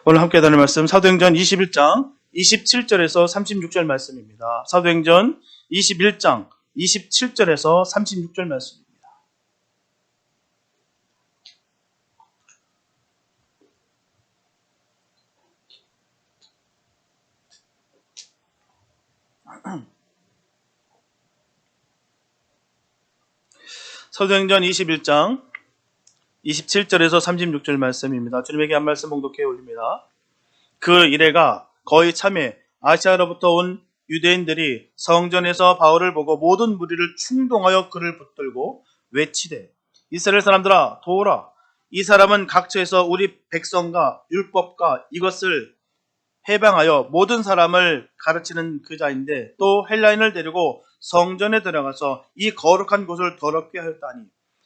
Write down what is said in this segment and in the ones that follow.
오늘 함께 다룰 말씀 사도행전 21장 27절에서 36절 말씀입니다. 사도행전 21장 27절에서 36절 말씀입니다. 사도행전 21장 27절에서 36절 말씀입니다. 주님에게 한 말씀 봉독해 올립니다. 그 이래가 거의 참에 아시아로부터 온 유대인들이 성전에서 바울을 보고 모든 무리를 충동하여 그를 붙들고 외치되 이스라엘 사람들아 도오라. 이 사람은 각처에서 우리 백성과 율법과 이것을 해방하여 모든 사람을 가르치는 그 자인데 또 헬라인을 데리고 성전에 들어가서 이 거룩한 곳을 더럽게 하였다니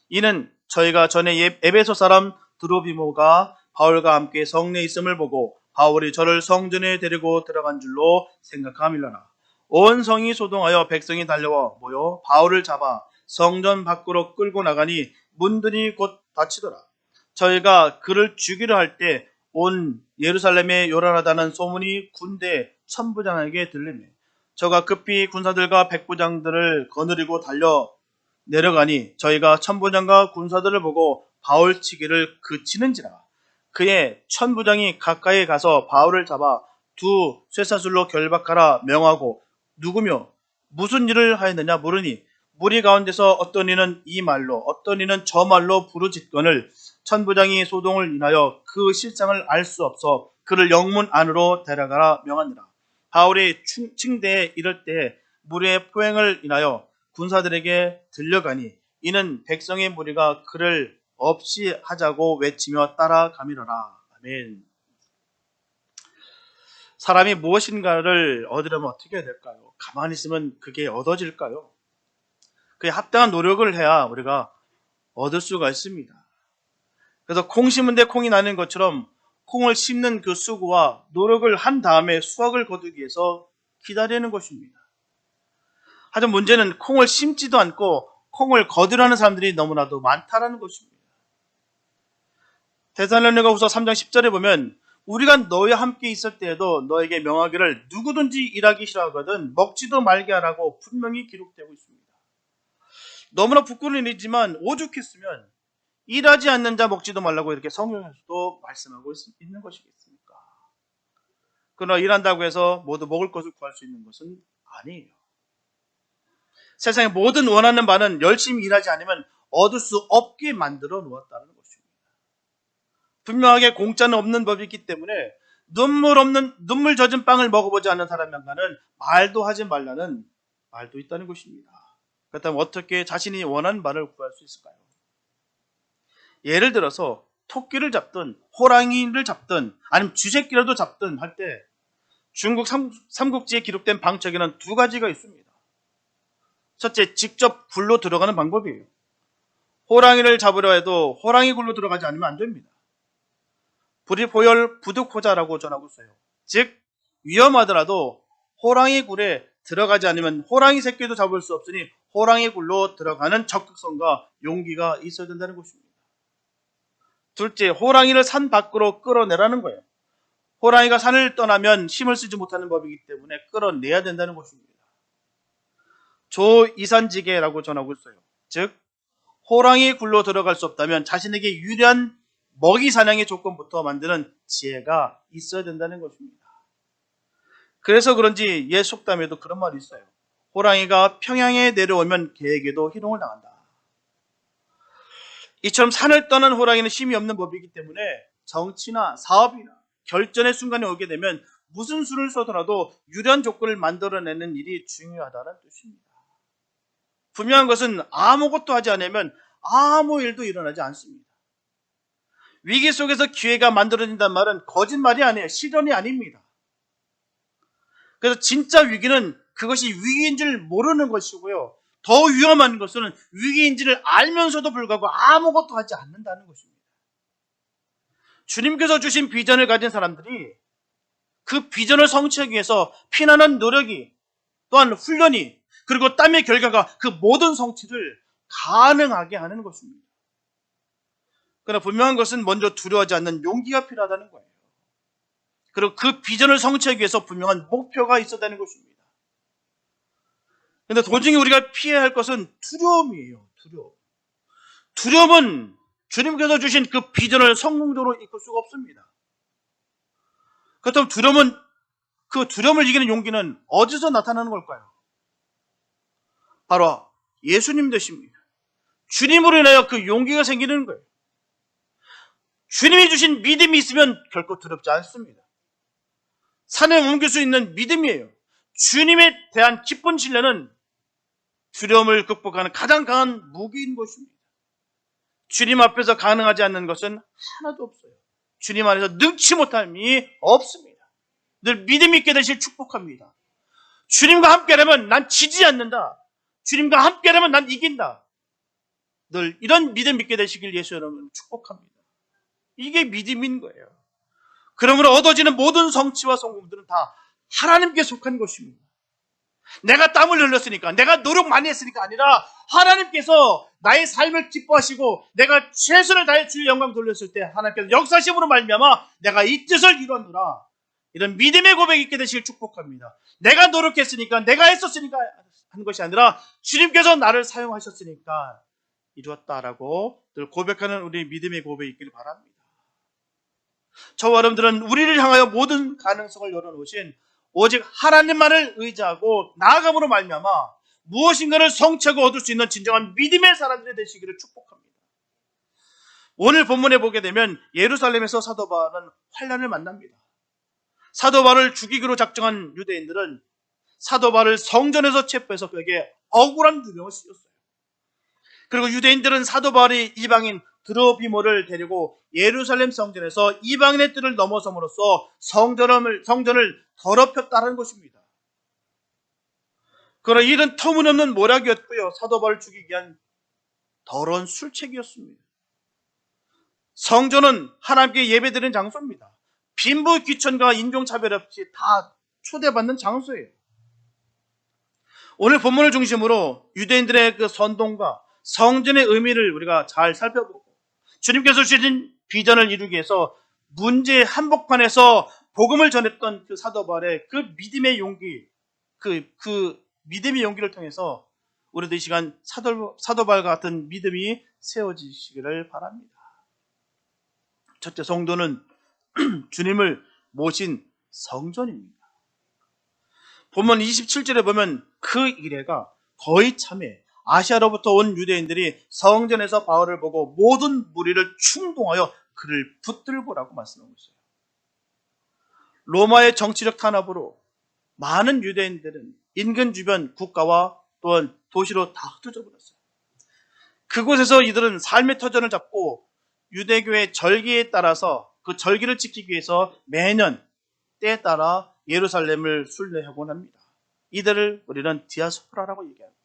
이는 저희가 전에 에베소 사람 드로비모가 바울과 함께 성내에 있음을 보고 바울이 저를 성전에 데리고 들어간 줄로 생각함일러라. 온 성이 소동하여 백성이 달려와 모여 바울을 잡아 성전 밖으로 끌고 나가니 문들이 곧 닫히더라. 저희가 그를 죽이려 할 때 온 예루살렘에 요란하다는 소문이 군대 천부장에게 들리매 저가 급히 군사들과 백부장들을 거느리고 달려 내려가니 저희가 천부장과 군사들을 보고 바울 치기를 그치는지라. 그의 천부장이 가까이 가서 바울을 잡아 두 쇠사슬로 결박하라 명하고 누구며 무슨 일을 하였느냐 물으니 무리 가운데서 어떤 이는 이 말로 어떤 이는 저 말로 부르짖거늘 천부장이 소동을 인하여 그 실상을 알 수 없어 그를 영문 안으로 데려가라 명하니라. 바울이 층대에 이를 때 무리의 포행을 인하여 군사들에게 들려가니 이는 백성의 무리가 그를 없이 하자고 외치며 따라가미러라. 아멘. 사람이 무엇인가를 얻으려면 어떻게 해야 될까요? 가만히 있으면 그게 얻어질까요? 그에 합당한 노력을 해야 우리가 얻을 수가 있습니다. 그래서 콩 심은 데 콩이 나는 것처럼 콩을 심는 그 수고와 노력을 한 다음에 수확을 거두기 위해서 기다리는 것입니다. 하지만 문제는 콩을 심지도 않고 콩을 거두려는 사람들이 너무나도 많다는 것입니다. 데살로니가후서 3장 10절에 보면 우리가 너희와 함께 있을 때에도 너에게 명하기를 누구든지 일하기 싫어하거든 먹지도 말게 하라고 분명히 기록되고 있습니다. 너무나 부끄러운 일이지만 오죽했으면 일하지 않는 자 먹지도 말라고 이렇게 성경에서도 말씀하고 있는 것이겠습니까? 그러나 일한다고 해서 모두 먹을 것을 구할 수 있는 것은 아니에요. 세상의 모든 원하는 바는 열심히 일하지 않으면 얻을 수 없게 만들어 놓았다는 것입니다. 분명하게 공짜는 없는 법이 있기 때문에 눈물 젖은 빵을 먹어보지 않는 사람만과는 말도 하지 말라는 말도 있다는 것입니다. 그렇다면 어떻게 자신이 원하는 바를 구할 수 있을까요? 예를 들어서 토끼를 잡든 호랑이를 잡든 아니면 쥐새끼라도 잡든 할 때 중국 삼국지에 기록된 방책에는 두 가지가 있습니다. 첫째, 직접 굴로 들어가는 방법이에요. 호랑이를 잡으려 해도 호랑이 굴로 들어가지 않으면 안 됩니다. 불이포열 부득호자라고 전하고 있어요. 즉 위험하더라도 호랑이 굴에 들어가지 않으면 호랑이 새끼도 잡을 수 없으니 호랑이 굴로 들어가는 적극성과 용기가 있어야 된다는 것입니다. 둘째, 호랑이를 산 밖으로 끌어내라는 거예요. 호랑이가 산을 떠나면 힘을 쓰지 못하는 법이기 때문에 끌어내야 된다는 것입니다. 조이산지계라고 전하고 있어요. 즉 호랑이 굴로 들어갈 수 없다면 자신에게 유리한 먹이 사냥의 조건부터 만드는 지혜가 있어야 된다는 것입니다. 그래서 그런지 옛 속담에도 그런 말이 있어요. 호랑이가 평양에 내려오면 개에게도 희롱을 당한다. 이처럼 산을 떠난 호랑이는 힘이 없는 법이기 때문에 정치나 사업이나 결전의 순간에 오게 되면 무슨 수를 써더라도 유리한 조건을 만들어내는 일이 중요하다는 뜻입니다. 분명한 것은 아무것도 하지 않으면 아무 일도 일어나지 않습니다. 위기 속에서 기회가 만들어진다는 말은 거짓말이 아니에요. 실언이 아닙니다. 그래서 진짜 위기는 그것이 위기인 줄 모르는 것이고요. 더 위험한 것은 위기인지를 알면서도 불구하고 아무것도 하지 않는다는 것입니다. 주님께서 주신 비전을 가진 사람들이 그 비전을 성취하기 위해서 피나는 노력이 또한 훈련이 그리고 땀의 결과가 그 모든 성취를 가능하게 하는 것입니다. 그러나 분명한 것은 먼저 두려워하지 않는 용기가 필요하다는 거예요. 그리고 그 비전을 성취하기 위해서 분명한 목표가 있어야 되는 것입니다. 그런데 도중에 우리가 피해야 할 것은 두려움이에요. 두려움은 주님께서 주신 그 비전을 성공적으로 이끌 수가 없습니다. 그렇다면 그 두려움을 이기는 용기는 어디서 나타나는 걸까요? 바로 예수님 되십니다. 주님으로 인하여 그 용기가 생기는 거예요. 주님이 주신 믿음이 있으면 결코 두렵지 않습니다. 산을 옮길 수 있는 믿음이에요. 주님에 대한 깊은 신뢰는 두려움을 극복하는 가장 강한 무기인 것입니다. 주님 앞에서 가능하지 않는 것은 하나도 없어요. 주님 안에서 능치 못함이 없습니다. 늘 믿음 있게 되실 축복합니다. 주님과 함께라면 난 지지 않는다. 주님과 함께라면 난 이긴다. 늘 이런 믿음 있게 되시길 예수 여러분 축복합니다. 이게 믿음인 거예요. 그러므로 얻어지는 모든 성취와 성공들은 다 하나님께 속한 것입니다. 내가 땀을 흘렸으니까, 내가 노력 많이 했으니까 아니라 하나님께서 나의 삶을 기뻐하시고 내가 최선을 다해 주의 영광 돌렸을 때 하나님께서 역사심으로 말미암아 내가 이 뜻을 이뤘노라. 이런 믿음의 고백이 있게 되시길 축복합니다. 내가 노력했으니까, 내가 했었으니까 하는 것이 아니라 주님께서 나를 사용하셨으니까 이루었다라고 늘 고백하는 우리 믿음의 고백이 있기를 바랍니다. 저와 여러분들은 우리를 향하여 모든 가능성을 열어놓으신 오직 하나님만을 의지하고 나아감으로 말미암아 무엇인가를 성취하고 얻을 수 있는 진정한 믿음의 사람들이 되시기를 축복합니다. 오늘 본문에 보게 되면 예루살렘에서 사도 바울은 환난을 만납니다. 사도 바울을 죽이기로 작정한 유대인들은 사도 바울을 성전에서 체포해서 벽에 억울한 누명을 씌웠어요. 그리고 유대인들은 사도 바울이 이방인 드로비모를 데리고 예루살렘 성전에서 이방인의 뜰을 넘어섬으로써 성전을 더럽혔다는 것입니다. 그러나 이런 터무니없는 모략이었고요. 사도 바울을 죽이기 위한 더러운 술책이었습니다. 성전은 하나님께 예배드리는 장소입니다. 빈부 귀천과 인종차별 없이 다 초대받는 장소예요. 오늘 본문을 중심으로 유대인들의 그 선동과 성전의 의미를 우리가 잘 살펴보고 주님께서 주신 비전을 이루기 위해서 문제의 한복판에서 복음을 전했던 그 사도 바울의 그 믿음의 용기, 그 믿음의 용기를 통해서 우리도 이 시간 사도 바울과 같은 믿음이 세워지시기를 바랍니다. 첫째, 성도는 주님을 모신 성전입니다. 본문 27절에 보면 그 이래가 거의 참에 아시아로부터 온 유대인들이 성전에서 바울을 보고 모든 무리를 충동하여 그를 붙들고라고 말씀하고 있어요. 로마의 정치적 탄압으로 많은 유대인들은 인근 주변 국가와 또한 도시로 다 흩어져 버렸어요. 그곳에서 이들은 삶의 터전을 잡고 유대교의 절기에 따라서 그 절기를 지키기 위해서 매년 때에 따라 예루살렘을 순례하곤 합니다. 이들을 우리는 디아스포라라고 얘기합니다.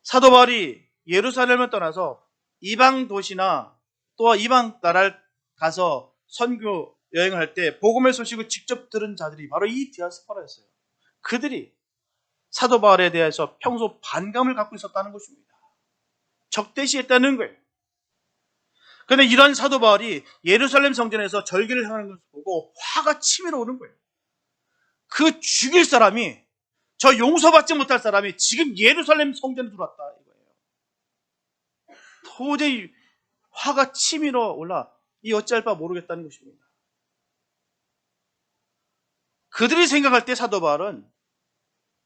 사도 바울이 예루살렘을 떠나서 이방 도시나 또 이방 나라를 가서 선교 여행을 할 때 복음의 소식을 직접 들은 자들이 바로 이 디아스포라였어요. 그들이 사도 바울에 대해서 평소 반감을 갖고 있었다는 것입니다. 적대시했다는 거예요. 그런데 이런 사도 바울이 예루살렘 성전에서 절기를 하는 것을 보고 화가 치밀어 오는 거예요. 그 죽일 사람이, 저 용서받지 못할 사람이 지금 예루살렘 성전에 들어왔다 이거예요. 도저히 화가 치밀어 올라 이 어찌할 바 모르겠다는 것입니다. 그들이 생각할 때 사도 바울은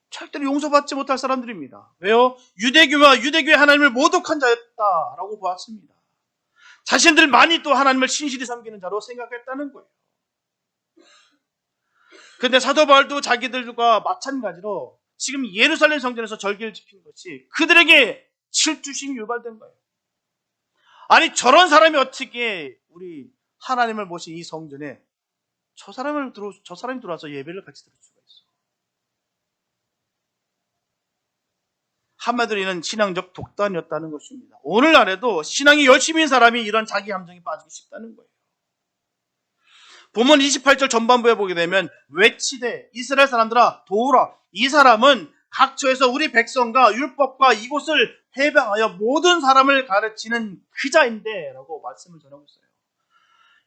절대로 용서받지 못할 사람들입니다. 왜요? 유대교와 유대교의 하나님을 모독한 자였다라고 보았습니다. 자신들만이 또 하나님을 신실히 섬기는 자로 생각했다는 거예요. 그런데 사도 바울도 자기들과 마찬가지로 지금 예루살렘 성전에서 절기를 지키는 것이 그들에게 질투심이 유발된 거예요. 아니 저런 사람이 어떻게 우리 하나님을 모신 이 성전에 저 사람이 들어와서 예배를 같이 드릴 수가 있어. 한마디로 이는 신앙적 독단이었다는 것입니다. 오늘날에도 신앙이 열심히 인 사람이 이런 자기 감정에 빠지기 쉽다는 거예요. 본문 28절 전반부에 보게 되면 외치되 이스라엘 사람들아 도우라. 이 사람은 각처에서 우리 백성과 율법과 이곳을 해방하여 모든 사람을 가르치는 그 자인데 라고 말씀을 전하고 있어요.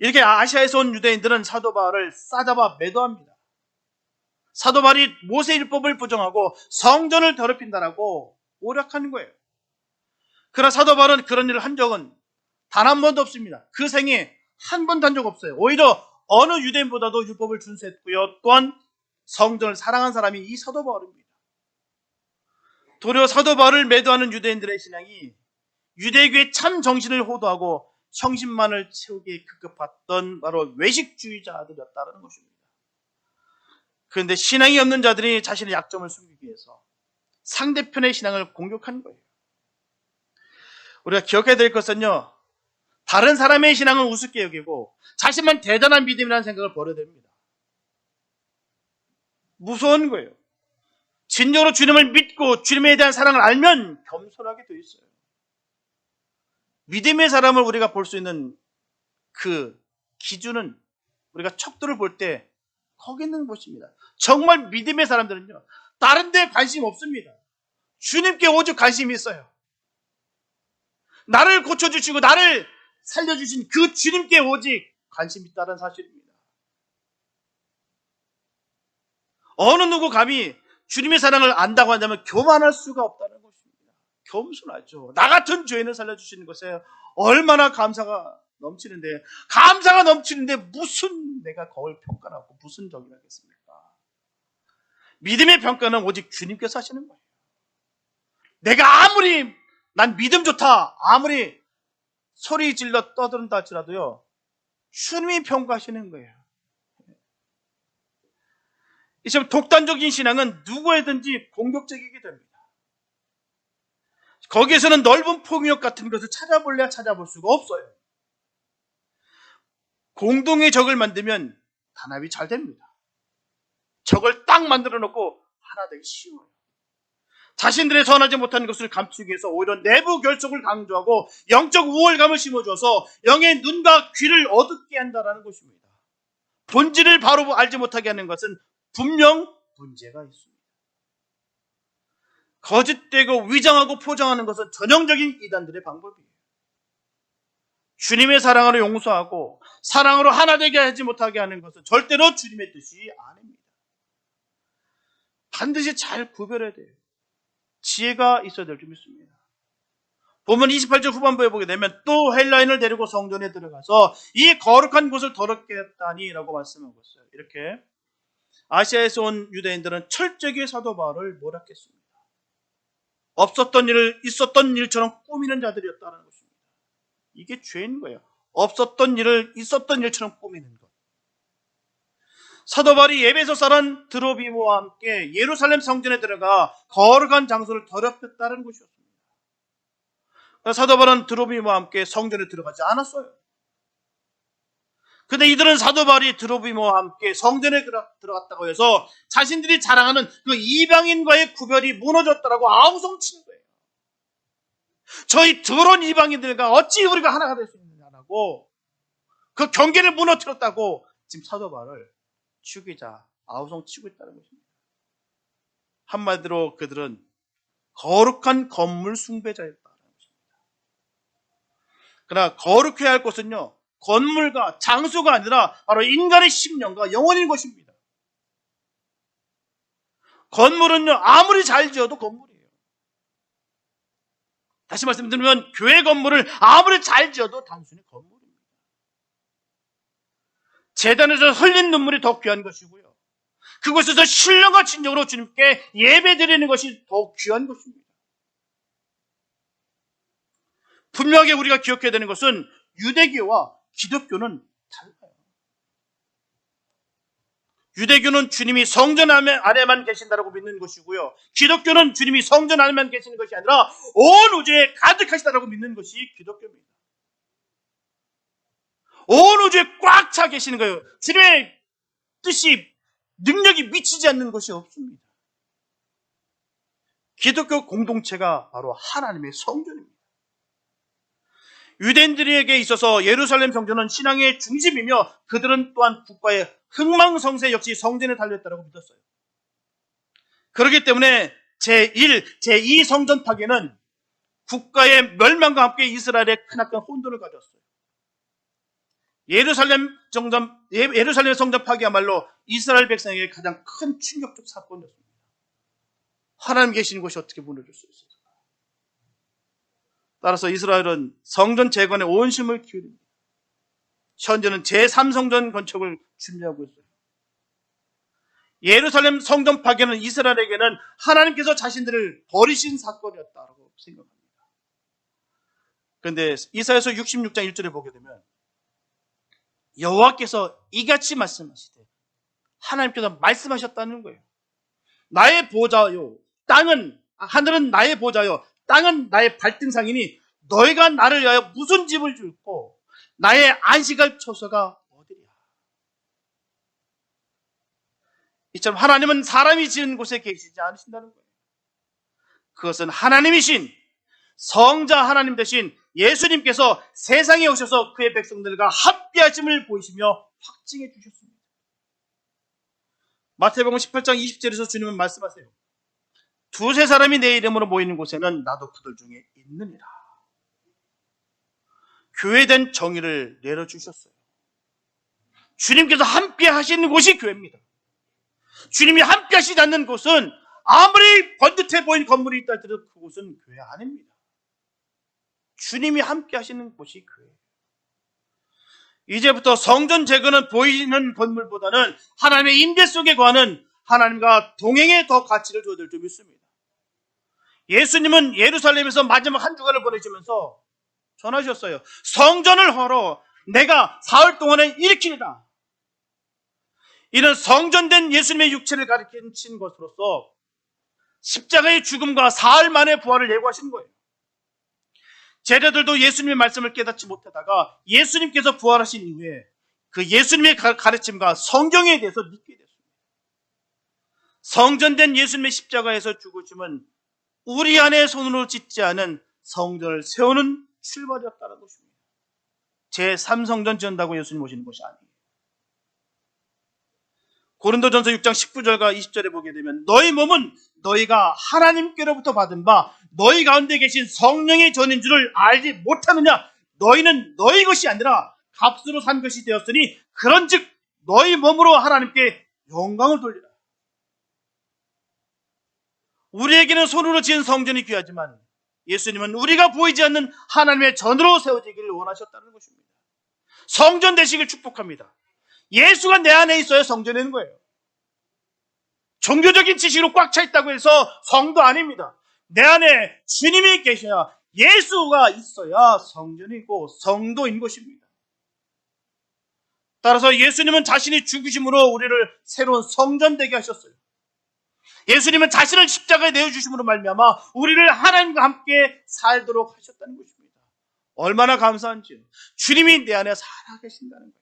이렇게 아시아에서 온 유대인들은 사도 바울을 싸잡아 매도합니다. 사도 바울이 모세율법을 부정하고 성전을 더럽힌다라고 오락하는 거예요. 그러나 사도 바울은 그런 일을 한 적은 단 한 번도 없습니다. 그 생에 한 번도 한 적 없어요. 오히려 어느 유대인보다도 율법을 준수했고요. 또한 성전을 사랑한 사람이 이 사도 바울입니다. 도리어 사도 바울을 매도하는 유대인들의 신앙이 유대교의 참 정신을 호도하고 성신만을 채우기에 급급했던 바로 외식주의자들이었다는 것입니다. 그런데 신앙이 없는 자들이 자신의 약점을 숨기기 위해서 상대편의 신앙을 공격하는 거예요. 우리가 기억해야 될 것은요, 다른 사람의 신앙을 우습게 여기고 자신만 대단한 믿음이라는 생각을 버려야 됩니다. 무서운 거예요. 진정으로 주님을 믿고 주님에 대한 사랑을 알면 겸손하게 되어 있어요. 믿음의 사람을 우리가 볼 수 있는 그 기준은 우리가 척도를 볼 때 거기 있는 곳입니다. 정말 믿음의 사람들은요, 다른 데 관심 없습니다. 주님께 오직 관심이 있어요. 나를 고쳐주시고 나를 살려주신 그 주님께 오직 관심이 있다는 사실입니다. 어느 누구 감히 주님의 사랑을 안다고 한다면 교만할 수가 없다는 것입니다. 겸손하죠. 나 같은 죄인을 살려주시는 것에 얼마나 감사가 넘치는데, 감사가 넘치는데 무슨 내가 거울 평가를 하고 무슨 적이 하겠습니까? 믿음의 평가는 오직 주님께서 하시는 거예요. 내가 아무리 난 믿음 좋다, 아무리 소리 질러 떠든다 할지라도요, 주님이 평가하시는 거예요. 이처럼 독단적인 신앙은 누구에든지 공격적이게 됩니다. 거기에서는 넓은 폭력 같은 것을 찾아볼래야 찾아볼 수가 없어요. 공동의 적을 만들면 단합이 잘 됩니다. 적을 딱 만들어 놓고 하나 되기 쉬워요. 자신들의 선하지 못한 것을 감추기 위해서 오히려 내부 결속을 강조하고 영적 우월감을 심어줘서 영의 눈과 귀를 어둡게 한다는 것입니다. 본질을 바로 알지 못하게 하는 것은 분명 문제가 있습니다. 거짓되고 위장하고 포장하는 것은 전형적인 이단들의 방법이에요. 주님의 사랑으로 용서하고 사랑으로 하나 되게 하지 못하게 하는 것은 절대로 주님의 뜻이 아닙니다. 반드시 잘 구별해야 돼요. 지혜가 있어야 될 줄 믿습니다. 본문 28절 후반부에 보게 되면 또 헬라인을 데리고 성전에 들어가서 이 거룩한 곳을 더럽게 했다니 라고 말씀하고 있어요. 이렇게 아시아에서 온 유대인들은 철저하게 사도 바울을 몰았겠습니다. 없었던 일을 있었던 일처럼 꾸미는 자들이었다는 것입니다. 이게 죄인 거예요. 없었던 일을 있었던 일처럼 꾸미는 것. 사도 바울이 에베소 사람 드로비모와 함께 예루살렘 성전에 들어가 거룩한 장소를 더럽혔다는 것이었습니다. 사도 바울은 드로비모와 함께 성전에 들어가지 않았어요. 근데 이들은 사도 바울이 드로비모와 함께 성전에 들어갔다고 해서 자신들이 자랑하는 그 이방인과의 구별이 무너졌다라고 아우성치는 거예요. 저희 더러운 이방인들과 어찌 우리가 하나가 될 수 있느냐라고 그 경계를 무너뜨렸다고 지금 사도 바울을 죽이자 아우성치고 있다는 것입니다. 한마디로 그들은 거룩한 건물 숭배자였다는 것입니다. 그러나 거룩해야 할 것은요, 건물과 장소가 아니라 바로 인간의 심령과 영혼인 것입니다. 건물은요, 아무리 잘 지어도 건물이에요. 다시 말씀드리면 교회 건물을 아무리 잘 지어도 단순히 건물입니다. 제단에서 흘린 눈물이 더 귀한 것이고요, 그곳에서 신령과 진정으로 주님께 예배드리는 것이 더 귀한 것입니다. 분명하게 우리가 기억해야 되는 것은 유대교와 기독교는 달라요. 유대교는 주님이 성전 안에만 계신다라고 믿는 것이고요, 기독교는 주님이 성전 안에만 계시는 것이 아니라 온 우주에 가득하시다라고 믿는 것이 기독교입니다. 온 우주에 꽉 차 계시는 거예요. 주님의 뜻이, 능력이 미치지 않는 것이 없습니다. 기독교 공동체가 바로 하나님의 성전입니다. 유대인들에게 있어서 예루살렘 성전은 신앙의 중심이며 그들은 또한 국가의 흥망성쇠 역시 성전에 달려있다고 믿었어요. 그렇기 때문에 제1, 제2 성전 파괴는 국가의 멸망과 함께 이스라엘의 크나큰 혼돈을 가졌어요. 예루살렘 성전 파괴야말로 이스라엘 백성에게 가장 큰 충격적 사건이었습니다. 하나님 계시는 곳이 어떻게 무너질 수 있을까? 따라서 이스라엘은 성전 재건에 온 힘을 기울입니다. 현재는 제3성전 건축을 준비하고 있어요. 예루살렘 성전 파괴는 이스라엘에게는 하나님께서 자신들을 버리신 사건이었다고 생각합니다. 그런데 이사야서 66장 1절에 보게 되면 여호와께서 이같이 말씀하시되, 하나님께서 말씀하셨다는 거예요. 나의 보좌요, 하늘은 나의 보좌요, 땅은 나의 발등상이니 너희가 나를 위하여 무슨 집을 짓고 나의 안식할 처소가 어디랴. 이처럼 하나님은 사람이 지은 곳에 계시지 않으신다는 거예요. 그것은 하나님이신 성자 하나님 되신 예수님께서 세상에 오셔서 그의 백성들과 함께하심을 보이시며 확증해 주셨습니다. 마태복음 18장 20절에서 주님은 말씀하세요. 두세 사람이 내 이름으로 모이는 곳에는 나도 그들 중에 있느니라. 교회된 정의를 내려주셨어요. 주님께서 함께 하시는 곳이 교회입니다. 주님이 함께 하시지 않는 곳은 아무리 번듯해 보이는 건물이 있다 할지라도 그곳은 교회 아닙니다. 주님이 함께 하시는 곳이 교회예요. 이제부터 성전 재건은 보이는 건물보다는 하나님의 임재 속에 거하는 하나님과 동행에 더 가치를 줘야 될 줄 믿습니다. 예수님은 예루살렘에서 마지막 한 주간을 보내시면서 전하셨어요. 성전을 헐어 내가 사흘 동안에 일으키리라. 이는 성전된 예수님의 육체를 가리킨 것으로서 십자가의 죽음과 사흘 만의 부활을 예고하신 거예요. 제자들도 예수님의 말씀을 깨닫지 못하다가 예수님께서 부활하신 이후에 그 예수님의 가르침과 성경에 대해서 믿게 됐습니다. 성전된 예수님의 십자가에서 죽으심은 우리 안에 손으로 짓지 않은 성전을 세우는 출발이었다는 것입니다. 제3성전 지은다고 예수님 오시는 것이 아니에요. 고린도전서 6장 19절과 20절에 보게 되면 너희 몸은 너희가 하나님께로부터 받은 바 너희 가운데 계신 성령의 전인 줄을 알지 못하느냐. 너희는 너희 것이 아니라 값으로 산 것이 되었으니 그런즉 너희 몸으로 하나님께 영광을 돌리라. 우리에게는 손으로 지은 성전이 귀하지만 예수님은 우리가 보이지 않는 하나님의 전으로 세워지기를 원하셨다는 것입니다. 성전 되시길 축복합니다. 예수가 내 안에 있어야 성전인 거예요. 종교적인 지식으로 꽉 차 있다고 해서 성도 아닙니다. 내 안에 주님이 계셔야, 예수가 있어야 성전이고 성도인 것입니다. 따라서 예수님은 자신이 죽으심으로 우리를 새로운 성전 되게 하셨어요. 예수님은 자신을 십자가에 내어주심으로 말미암아 우리를 하나님과 함께 살도록 하셨다는 것입니다. 얼마나 감사한지요. 주님이 내 안에 살아계신다는 거예요.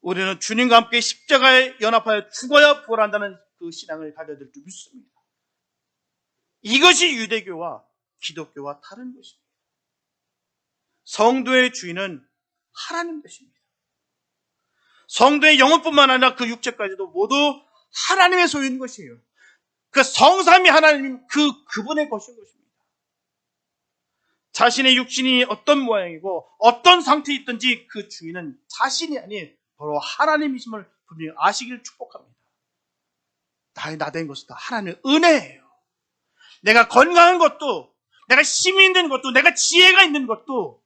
우리는 주님과 함께 십자가에 연합하여 죽어야 부활한다는 그 신앙을 가져야 될 줄 믿습니다. 이것이 유대교와 기독교와 다른 것입니다. 성도의 주인은 하나님 되십니다. 성도의 영혼뿐만 아니라 그 육체까지도 모두 하나님의 소유인 것이에요. 그 성삼위 하나님, 그분의 것인 것입니다. 자신의 육신이 어떤 모양이고 어떤 상태에 있든지 그 주인은 자신이 아닌 바로 하나님이심을 분명히 아시기를 축복합니다. 나 된 것은 다 하나님의 은혜예요. 내가 건강한 것도, 내가 힘이 있는 것도, 내가 지혜가 있는 것도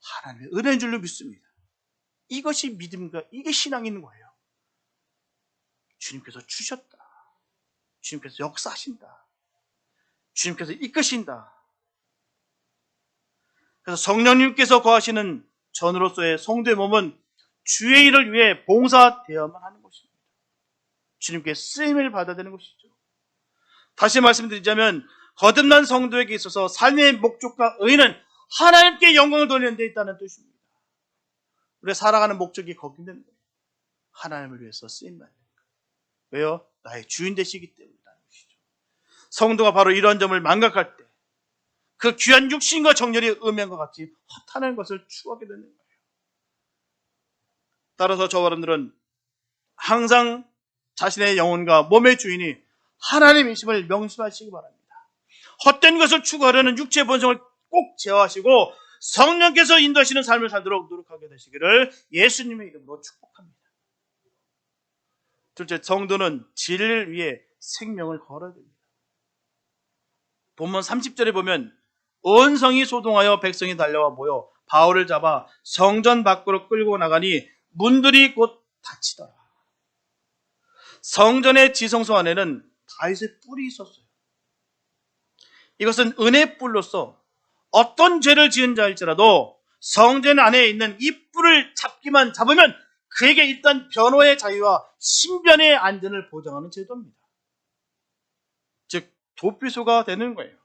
하나님의 은혜인 줄로 믿습니다. 이것이 믿음과 이게 신앙이 있는 거예요. 주님께서 주셨다. 주님께서 역사하신다. 주님께서 이끄신다. 그래서 성령님께서 거하시는 전으로서의 성도의 몸은 주의 일을 위해 봉사되어야만 하는 것입니다. 주님께 쓰임을 받아야 되는 것이죠. 다시 말씀드리자면 거듭난 성도에게 있어서 삶의 목적과 의의는 하나님께 영광을 돌리는 데 있다는 뜻입니다. 우리가 살아가는 목적이 거기 있는 거예요. 하나님을 위해서 쓰임받는 거예요. 왜요? 나의 주인 되시기 때문이라는 것이죠. 성도가 바로 이런 점을 망각할 때 그 귀한 육신과 정렬이 음양과 같이 허탄한 것을 추구하게 되는 거예요. 따라서 저와 여러분들은 항상 자신의 영혼과 몸의 주인이 하나님이심을 명심하시기 바랍니다. 헛된 것을 추구하려는 육체의 본성을 꼭 제어하시고 성령께서 인도하시는 삶을 살도록 노력하게 되시기를 예수님의 이름으로 축복합니다. 둘째, 성도는 진리를 위해 생명을 걸어야 됩니다. 본문 30절에 보면 온 성이 소동하여 백성이 달려와 모여 바울을 잡아 성전 밖으로 끌고 나가니 문들이 곧 닫히더라. 성전의 지성소 안에는 다윗의 뿔이 있었어요. 이것은 은혜 뿔로서 어떤 죄를 지은 자일지라도 성전 안에 있는 이 뿔을 잡으면 그에게 일단 변호의 자유와 신변의 안전을 보장하는 제도입니다. 즉 도피소가 되는 거예요.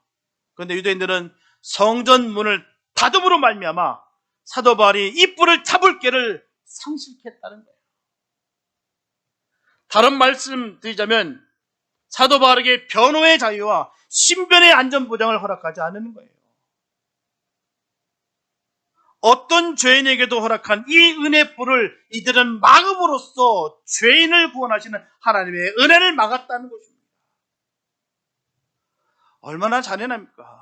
그런데 유대인들은 성전 문을 닫음으로 말미암아 사도 바울이 이 뿔을 잡을 기회를 상실했다는 거예요. 다른 말씀 드리자면 사도 바울에게 변호의 자유와 신변의 안전 보장을 허락하지 않는 거예요. 어떤 죄인에게도 허락한 이 은혜 뿔을 이들은 막음으로써 죄인을 구원하시는 하나님의 은혜를 막았다는 것입니다. 얼마나 잔인합니까?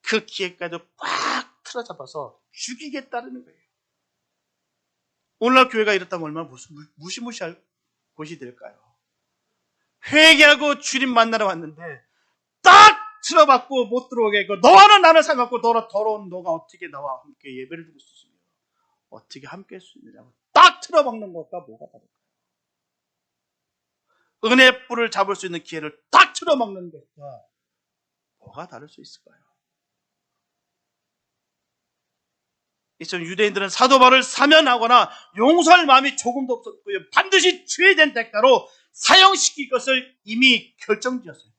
그 기회까지 꽉 틀어잡아서 죽이겠다는 거예요. 오늘날 교회가 이렇다면 얼마나 무시무시할 곳이 될까요? 회개하고 주님 만나러 왔는데 딱 틀어박고 못 들어오게 했고, 너와는 나는 상관없고 더러운 너가 어떻게 나와 함께 예배를 드릴 수 있으며 어떻게 함께 할 수 있느냐고 딱 틀어박는 것과 뭐가 다를까요? 은혜 뿔을 잡을 수 있는 기회를 딱 틀어막는 것과 뭐가 다를 수 있을까요? 이처럼 유대인들은 사도 바울을 사면하거나 용서할 마음이 조금도 없었고요. 반드시 죄된 대가로 사형시킬 것을 이미 결정지었어요.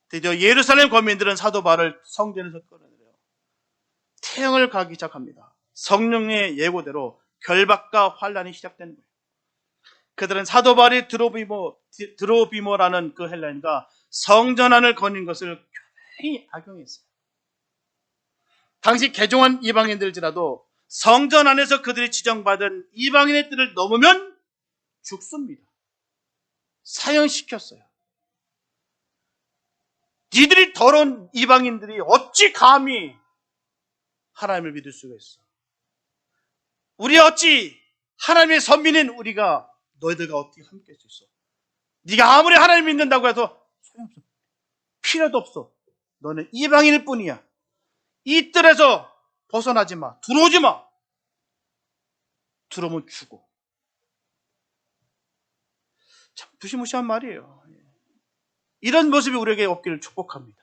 드디어 예루살렘 거민들은 사도 바울을 성전에서 끌어내려 태형을 가기 시작합니다. 성령의 예고대로 결박과 환란이 시작되는 거예요. 그들은 사도 바울이 드로비모라는 그 헬라인과 성전 안을 거닌 것을 교회히 악용했어요. 당시 개종한 이방인들일지라도 성전 안에서 그들이 지정받은 이방인의 뜰을 넘으면 죽습니다. 사형시켰어요. 니들이 더러운 이방인들이 어찌 감히 하나님을 믿을 수가 있어? 우리 어찌 하나님의 선민인 우리가 너희들과 어떻게 함께 할 수 있어? 네가 아무리 하나님 믿는다고 해서 소용없어. 필요도 없어. 너는 이방인일 뿐이야. 이 뜰에서 벗어나지 마. 들어오지 마. 들어오면 죽어. 참 무시무시한 말이에요. 이런 모습이 우리에게 없기를 축복합니다.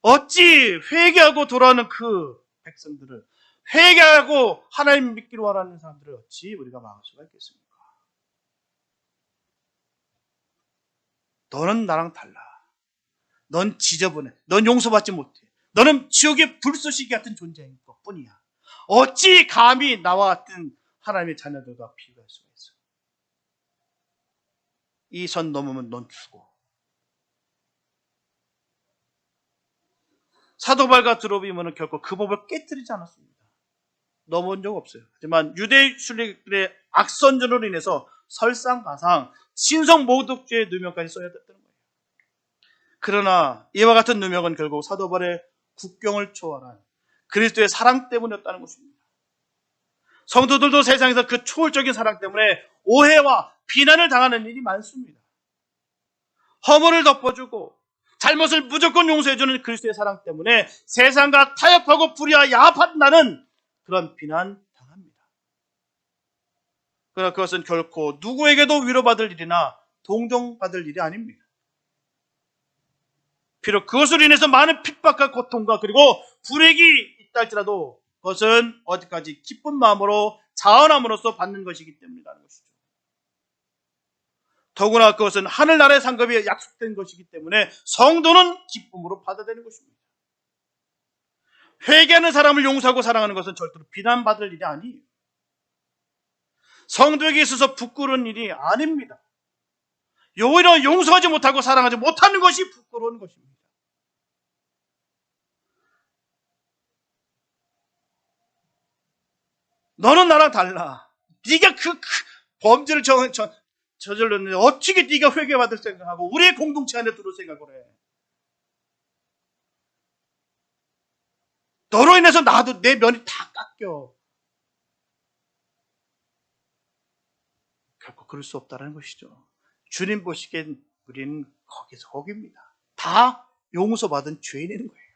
어찌 회개하고 돌아오는 그 백성들을, 회개하고 하나님 믿기로 하라는 사람들을 어찌 우리가 막을 수가 있겠습니까? 너는 나랑 달라. 넌 지저분해. 넌 용서받지 못해. 너는 지옥의 불쏘시개 같은 존재인 것뿐이야. 어찌 감히 나와 같은 하나님의 자녀들과 비교할 수가 있어? 이 선 넘으면 넌 죽어. 사도 바울과 드로비모는 결코 그 법을 깨뜨리지 않았습니다. 넘어온 적 없어요. 하지만 유대 순례들의 악선전으로 인해서 설상가상 신성 모독죄의 누명까지 써야 됐다는 거예요. 그러나 이와 같은 누명은 결국 사도 바울의 국경을 초월한 그리스도의 사랑 때문이었다는 것입니다. 성도들도 세상에서 그 초월적인 사랑 때문에 오해와 비난을 당하는 일이 많습니다. 허물을 덮어주고 잘못을 무조건 용서해주는 그리스도의 사랑 때문에 세상과 타협하고 불의와 야합한다는 그런 비난 당합니다. 그러나 그것은 결코 누구에게도 위로받을 일이나 동정받을 일이 아닙니다. 비록 그것으로 인해서 많은 핍박과 고통과 그리고 불이익이 있다 할지라도 그것은 어디까지 기쁜 마음으로 자원함으로써 받는 것이기 때문이라는 것이죠. 더구나 그것은 하늘나라의 상급이 약속된 것이기 때문에 성도는 기쁨으로 받아들이는 것입니다. 회개하는 사람을 용서하고 사랑하는 것은 절대로 비난받을 일이 아니에요. 성도에게 있어서 부끄러운 일이 아닙니다. 오히려 용서하지 못하고 사랑하지 못하는 것이 부끄러운 것입니다. 너는 나랑 달라. 네가 그 범죄를 저질렀는데 어떻게 네가 회개받을 생각하고 우리의 공동체 안에 들어올 생각을 해. 너로 인해서 나도 내 면이 다 깎여. 결코 그럴 수 없다는 것이죠. 주님 보시기엔 우리는 거기서 거기입니다. 다 용서받은 죄인인 거예요.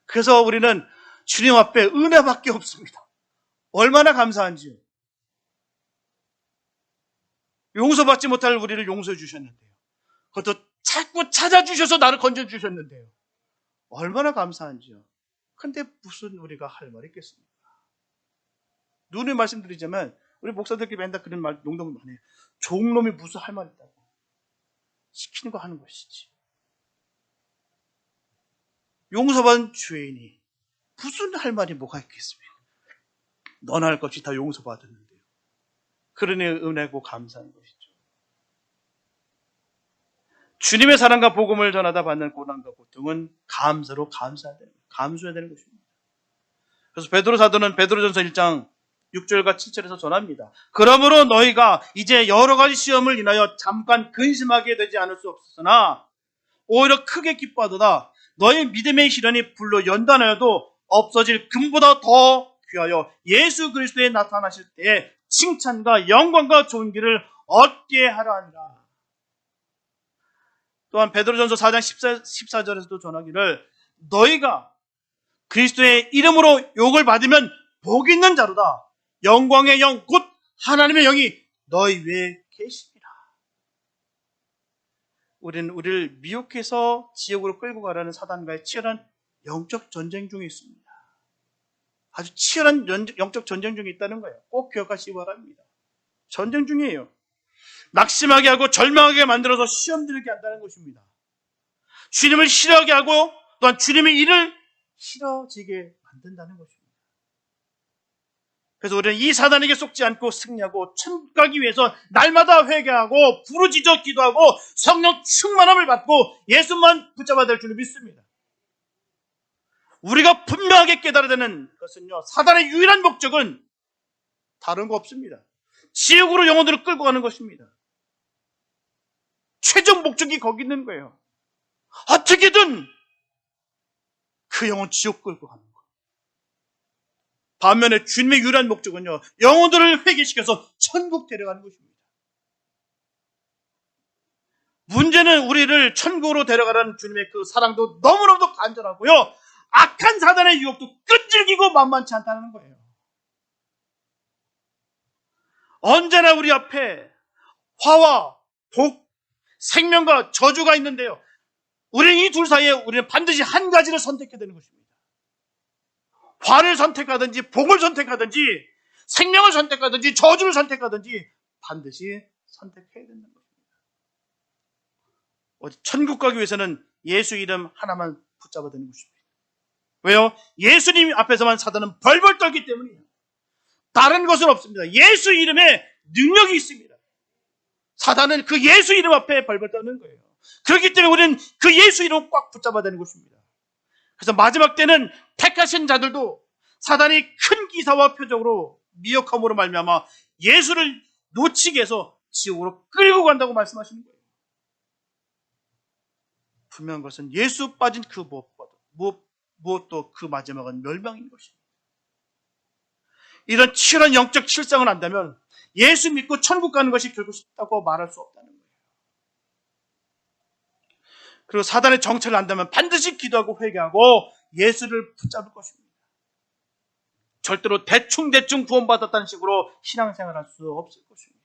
그래서 우리는 주님 앞에 은혜밖에 없습니다. 얼마나 감사한지요. 용서받지 못할 우리를 용서해 주셨는데요. 그것도 자꾸 찾아주셔서 나를 건져주셨는데요. 얼마나 감사한지요. 근데 무슨 우리가 할 말이 있겠습니까? 누누이 말씀드리자면 우리 목사들끼리 맨날 그런 말 농담을 많이 해요. 종놈이 무슨 할 말 있다고. 시키는 거 하는 것이지. 용서받은 죄인이 무슨 할 말이 뭐가 있겠습니까? 너나 할 것 없이 다 용서받았는데요. 그러니 은혜고 감사한 것이죠. 주님의 사랑과 복음을 전하다 받는 고난과 고통은 감사로 감수해야 되는 것입니다. 그래서 베드로 사도는 베드로전서 1장 6절과 7절에서 전합니다. 그러므로 너희가 이제 여러 가지 시험을 인하여 잠깐 근심하게 되지 않을 수 없으나 오히려 크게 기뻐하도다. 너희 믿음의 시련이 불로 연단하여도 없어질 금보다 더 귀하여 예수 그리스도에 나타나실 때에 칭찬과 영광과 좋은 길을 얻게 하려 하니라. 또한 베드로전서 4장 14절에서도 전하기를 너희가 그리스도의 이름으로 욕을 받으면 복 있는 자로다. 영광의 영 곧 하나님의 영이 너희 위에 계십니다. 우리는 우리를 미혹해서 지옥으로 끌고 가라는 사단과의 치열한 영적 전쟁 중에 있습니다. 아주 치열한 영적 전쟁 중에 있다는 거예요. 꼭 기억하시기 바랍니다. 전쟁 중이에요. 낙심하게 하고 절망하게 만들어서 시험 들게 한다는 것입니다. 주님을 싫어하게 하고 또한 주님의 일을 싫어지게 만든다는 것입니다. 그래서 우리는 이 사단에게 속지 않고 승리하고 천국 가기 위해서 날마다 회개하고 부르짖어 기도하고 성령 충만함을 받고 예수만 붙잡아야 될 줄 믿습니다. 우리가 분명하게 깨달아야 되는 것은요, 사단의 유일한 목적은 다른 거 없습니다. 지옥으로 영혼들을 끌고 가는 것입니다. 최종 목적이 거기 있는 거예요. 어떻게든 그 영혼 지옥 끌고 가는 거예요. 반면에 주님의 유일한 목적은요, 영혼들을 회개시켜서 천국 데려가는 것입니다. 문제는 우리를 천국으로 데려가라는 주님의 그 사랑도 너무너무 간절하고요, 악한 사단의 유혹도 끈질기고 만만치 않다는 거예요. 언제나 우리 앞에 화와 복, 생명과 저주가 있는데요, 우리는 이 둘 사이에 우리는 반드시 한 가지를 선택해야 되는 것입니다. 화를 선택하든지 복을 선택하든지 생명을 선택하든지 저주를 선택하든지 반드시 선택해야 된다는 것입니다. 천국 가기 위해서는 예수 이름 하나만 붙잡아야 되는 것입니다. 왜요? 예수님 앞에서만 사단은 벌벌 떨기 때문이에요. 다른 것은 없습니다. 예수 이름에 능력이 있습니다. 사단은 그 예수 이름 앞에 벌벌 떠는 거예요. 그렇기 때문에 우리는 그 예수 이름을 꽉 붙잡아야 되는 것입니다. 그래서 마지막 때는 택하신 자들도 사단이 큰 기사와 표적으로 미혹함으로 말미암아 예수를 놓치게 해서 지옥으로 끌고 간다고 말씀하시는 거예요. 분명한 것은 예수 빠진 그 무엇도 그 마지막은 멸망인 것입니다. 이런 치열한 영적 실상을 안다면 예수 믿고 천국 가는 것이 결국 쉽다고 말할 수 없다는 거예요. 그리고 사단의 정체를 안다면 반드시 기도하고 회개하고 예수를 붙잡을 것입니다. 절대로 대충 구원받았다는 식으로 신앙생활할 수 없을 것입니다.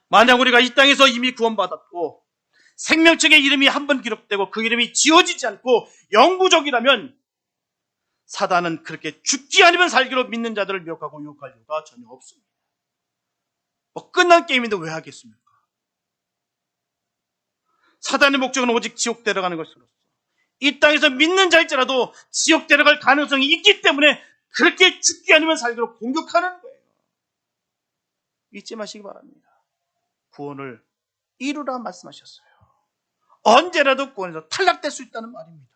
만약 우리가 이 땅에서 이미 구원받았고 생명책의 이름이 한 번 기록되고 그 이름이 지워지지 않고 영구적이라면 사단은 그렇게 죽지 않으면 살기로 믿는 자들을 미혹하고 유혹할 이유가 전혀 없습니다. 끝난 게임인데 왜 하겠습니까? 사단의 목적은 오직 지옥 데려가는 것으로서 이 땅에서 믿는 자일지라도 지옥 데려갈 가능성이 있기 때문에 그렇게 죽지 않으면 살기로 공격하는 거예요. 잊지 마시기 바랍니다. 구원을 이루라 말씀하셨어요. 언제라도 구원에서 탈락될 수 있다는 말입니다.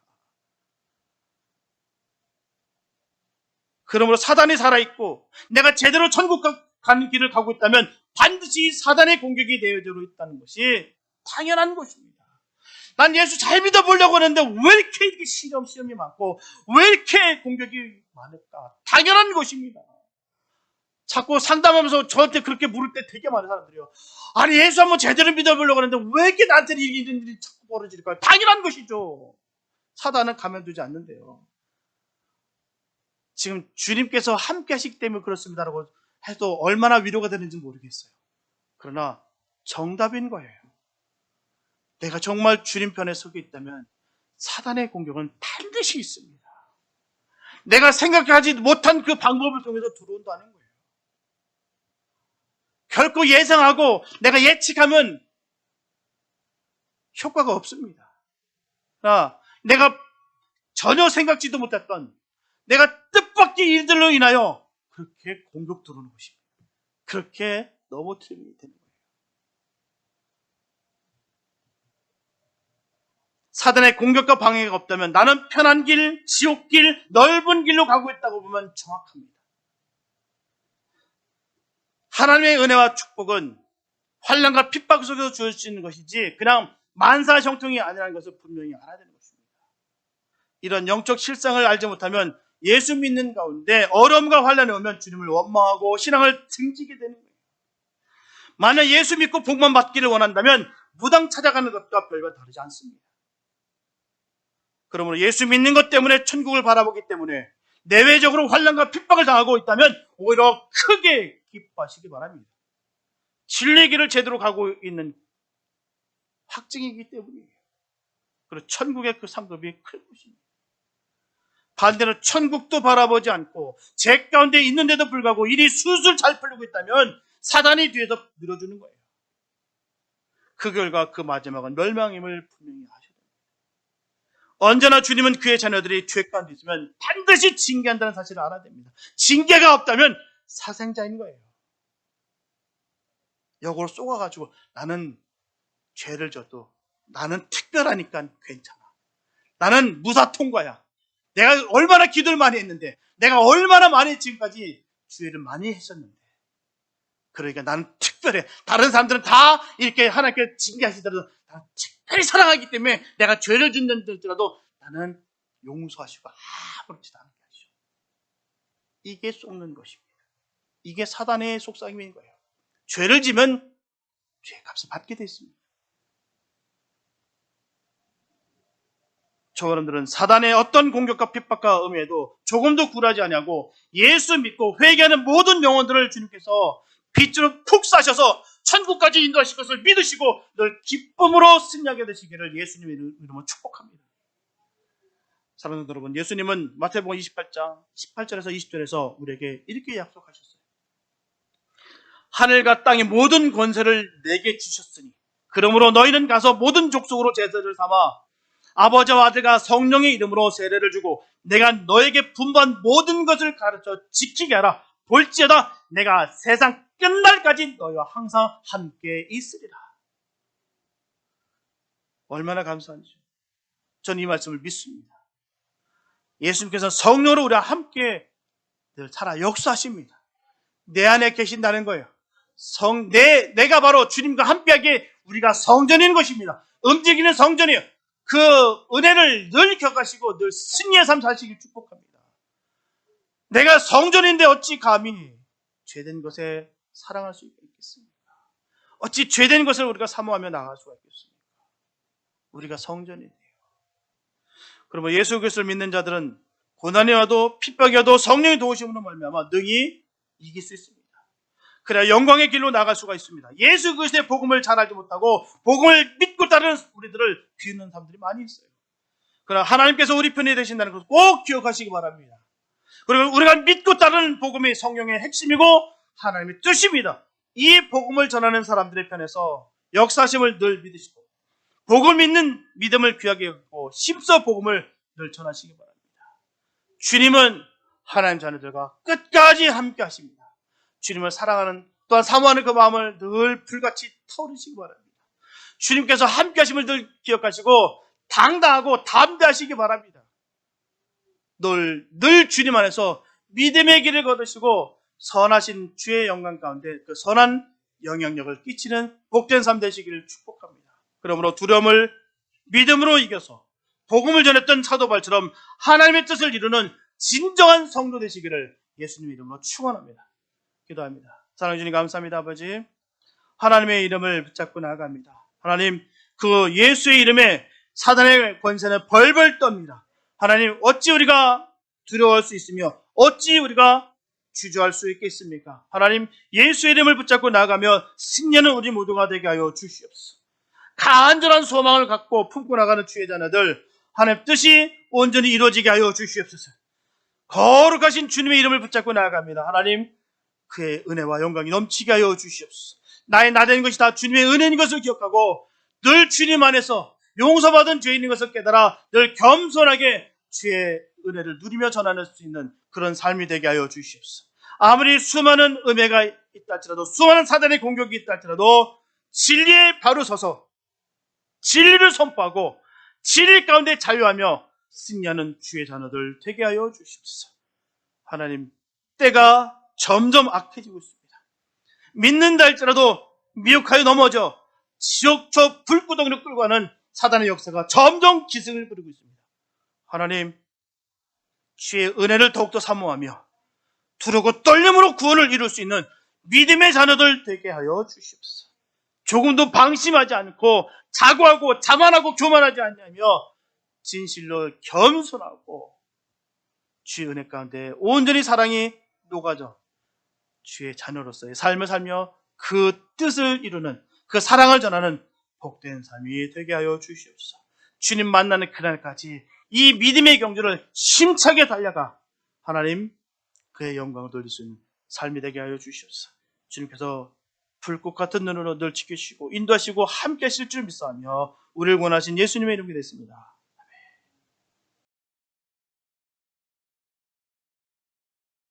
그러므로 사단이 살아있고 내가 제대로 천국 가는 길을 가고 있다면 반드시 사단의 공격이 되어져 있다는 것이 당연한 것입니다. 난 예수 잘 믿어보려고 하는데 왜 이렇게 시험이 많고 왜 이렇게 공격이 많을까? 당연한 것입니다. 자꾸 상담하면서 저한테 그렇게 물을 때 되게 많은 사람들이요. 아니 예수 한번 제대로 믿어보려고 하는데 왜 이렇게 나한테 이런 일이 자꾸 벌어질까요? 당연한 것이죠. 사단은 가만두지 않는데요. 지금 주님께서 함께 하시기 때문에 그렇습니다라고 해도 얼마나 위로가 되는지 모르겠어요. 그러나 정답인 거예요. 내가 정말 주님 편에 서게 있다면 사단의 공격은 반드시 있습니다. 내가 생각하지 못한 그 방법을 통해서 들어온다는 거예요. 결코 예상하고 내가 예측하면 효과가 없습니다. 내가 전혀 생각지도 못했던 내가 뜻밖의 일들로 인하여 그렇게 공격 들어오는 것입니다. 그렇게 넘어뜨리게 되는 거예요. 사단의 공격과 방해가 없다면 나는 편한 길, 지옥길, 넓은 길로 가고 있다고 보면 정확합니다. 하나님의 은혜와 축복은 환난과 핍박 속에서 주어지는 것이지 그냥 만사형통이 아니라는 것을 분명히 알아야 되는 것입니다. 이런 영적 실상을 알지 못하면 예수 믿는 가운데 어려움과 환난이 오면 주님을 원망하고 신앙을 등지게 되는 거예요. 만약 예수 믿고 복만 받기를 원한다면 무당 찾아가는 것과 별반 다르지 않습니다. 그러므로 예수 믿는 것 때문에 천국을 바라보기 때문에 내외적으로 환난과 핍박을 당하고 있다면 오히려 크게 기뻐하시기 바랍니다. 진리의 길을 제대로 가고 있는 확증이기 때문이에요. 그리고 천국의 그 상급이 클 것입니다. 반대로 천국도 바라보지 않고 제 가운데 있는데도 불구하고 일이 술술 잘 풀리고 있다면 사단이 뒤에서 밀어주는 거예요. 그 결과 그 마지막은 멸망임을 분명히 하셔야 됩니다. 언제나 주님은 그의 자녀들이 죄 가운데 있으면 반드시 징계한다는 사실을 알아야 됩니다. 징계가 없다면 사생자인 거예요. 역으로 쏘아가지고 나는 죄를 져도 나는 특별하니까 괜찮아. 나는 무사통과야. 내가 얼마나 기도를 많이 했는데 내가 얼마나 많이 지금까지 주의를 많이 했었는데 그러니까 나는 특별해. 다른 사람들은 다 이렇게 하나님께 징계하시더라도 나는 특별히 사랑하기 때문에 내가 죄를 짓는다더라도 나는 용서하시고 아무렇지도 않게 하시오. 이게 속는 것입니다. 이게 사단의 속삭임인 거예요. 죄를 지면 죄값을 받게 돼 있습니다. 저 여러분들은 사단의 어떤 공격과 핍박과 음해에도 조금도 굴하지 아니하고 예수 믿고 회개하는 모든 영혼들을 주님께서 빛으로 푹 싸셔서 천국까지 인도하실 것을 믿으시고 늘 기쁨으로 승리하게 되시기를 예수님의 이름으로 축복합니다. 사랑하는 여러분, 예수님은 마태복음 28장 18절에서 20절에서 우리에게 이렇게 약속하셨어요. 하늘과 땅의 모든 권세를 내게 주셨으니 그러므로 너희는 가서 모든 족속으로 제자를 삼아 아버지와 아들과 성령의 이름으로 세례를 주고 내가 너에게 분부한 모든 것을 가르쳐 지키게 하라. 볼지어다 내가 세상 끝날까지 너희와 항상 함께 있으리라. 얼마나 감사한지. 전 이 말씀을 믿습니다. 예수님께서 성령으로 우리와 함께 늘 살아 역사하십니다. 내 안에 계신다는 거예요. 내가 바로 주님과 함께하기에 우리가 성전인 것입니다. 움직이는 성전이에요. 그 은혜를 늘 격하시고 늘 승리의 삶 사시길 축복합니다. 내가 성전인데 어찌 감히 죄된 것에 사랑할 수 있겠습니까? 어찌 죄된 것을 우리가 사모하며 나갈 수가 있겠습니까? 우리가 성전이에요. 그러면 예수 그리스도를 믿는 자들은 고난이 와도 핍박이 와도 성령의 도우심으로 말미암아 능히 이길 수 있습니다. 그래야 영광의 길로 나갈 수가 있습니다. 예수 그리스도의 복음을 잘 알지 못하고 복음을 믿고 따르는 우리들을 비웃는 사람들이 많이 있어요. 그러나 하나님께서 우리 편이 되신다는 것을 꼭 기억하시기 바랍니다. 그리고 우리가 믿고 따르는 복음이 성령의 핵심이고 하나님의 뜻입니다. 이 복음을 전하는 사람들의 편에서 역사심을 늘 믿으시고 복음 믿는 믿음을 귀하게 여기고 심서 복음을 늘 전하시기 바랍니다. 주님은 하나님 자녀들과 끝까지 함께 하십니다. 주님을 사랑하는 또한 사모하는 그 마음을 늘 불같이 타오르시기 바랍니다. 주님께서 함께 하심을 늘 기억하시고 당당하고 담대하시기 바랍니다. 늘 주님 안에서 믿음의 길을 걸으시고 선하신 주의 영광 가운데 그 선한 영향력을 끼치는 복된 삶 되시기를 축복합니다. 그러므로 두려움을 믿음으로 이겨서 복음을 전했던 사도 바울처럼 하나님의 뜻을 이루는 진정한 성도 되시기를 예수님 이름으로 축원합니다. 기도합니다. 사랑해 주님 감사합니다. 아버지, 하나님의 이름을 붙잡고 나아갑니다. 하나님, 그 예수의 이름에 사단의 권세는 벌벌 떱니다. 하나님, 어찌 우리가 두려워할 수 있으며 어찌 우리가 주저할 수 있겠습니까? 하나님, 예수의 이름을 붙잡고 나아가며 승리하는 우리 모두가 되게 하여 주시옵소서. 간절한 소망을 갖고 품고 나가는 주의 자녀들, 하나님 뜻이 온전히 이루어지게 하여 주시옵소서. 거룩하신 주님의 이름을 붙잡고 나아갑니다. 하나님, 그의 은혜와 영광이 넘치게 하여 주시옵소서. 나의 나된 것이 다 주님의 은혜인 것을 기억하고 늘 주님 안에서 용서받은 죄인인 것을 깨달아 늘 겸손하게 주의 은혜를 누리며 전하는 수 있는 그런 삶이 되게 하여 주시옵소서. 아무리 수많은 음해가 있다 할지라도, 수많은 사단의 공격이 있다 할지라도 진리에 바로 서서 진리를 선포하고 진리 가운데 자유하며 승리하는 주의 자녀들 되게 하여 주시옵소서. 하나님, 때가 점점 악해지고 있습니다. 믿는다 할지라도 미혹하여 넘어져 지옥 불구덩이로 끌고 가는 사단의 역사가 점점 기승을 부리고 있습니다. 하나님, 주의 은혜를 더욱더 사모하며 두려고 떨림으로 구원을 이룰 수 있는 믿음의 자녀들 되게 하여 주시옵소서. 조금도 방심하지 않고 자고하고 자만하고 교만하지 않냐며 진실로 겸손하고 주의 은혜 가운데 온전히 사랑이 녹아져 주의 자녀로서의 삶을 살며 그 뜻을 이루는, 그 사랑을 전하는 복된 삶이 되게 하여 주시옵소서. 주님 만나는 그날까지 이 믿음의 경주를 힘차게 달려가 하나님 그의 영광을 돌릴 수 있는 삶이 되게 하여 주시옵소서. 주님께서 불꽃 같은 눈으로 늘 지키시고 인도하시고 함께 하실 줄 믿사하며 우리를 원하신 예수님의 이름이 됐습니다.